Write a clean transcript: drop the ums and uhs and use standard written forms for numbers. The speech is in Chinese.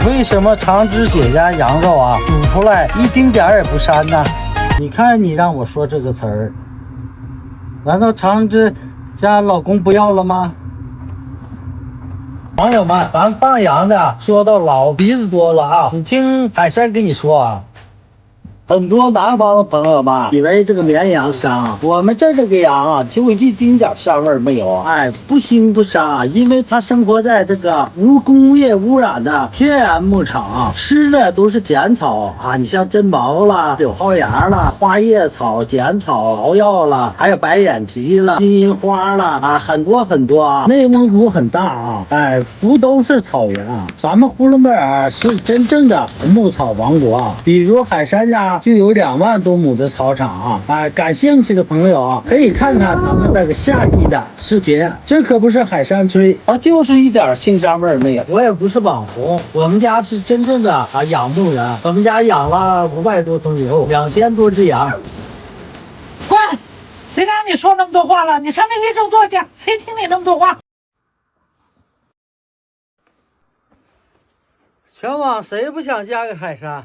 为什么长枝姐家羊肉啊煮出来一丁点儿也不膻呢？你看你让我说这个词儿，难道长枝家老公不要了吗？朋友们，咱放羊的说到老鼻子多了啊！你听海山跟你说啊。很多南方的朋友们以为这个绵羊膻，我们这个羊啊就一丁点膻味没有，不腥不膻，因为它生活在这个无工业污染的天然牧场，吃的都是碱草啊，你像真毛啦、柳蒿芽啦、花叶草、碱草、芍药啦，还有白眼皮啦、金银花啦啊，很多很多啊。内蒙古很大啊，不都是草原啊，咱们呼伦贝尔是真正的牧草王国啊，比如海山家就有2万多亩的草场啊！感兴趣的朋友啊，可以看看他们那个夏季的视频。这可不是海山吹，就是一点腥膻味没有。我也不是网红，我们家是真正的养牧人，我们家养了500多头牛，2000多只羊。滚！谁让你说那么多话了？你上那一周坐去，谁听你那么多话？全网谁不想嫁给海山？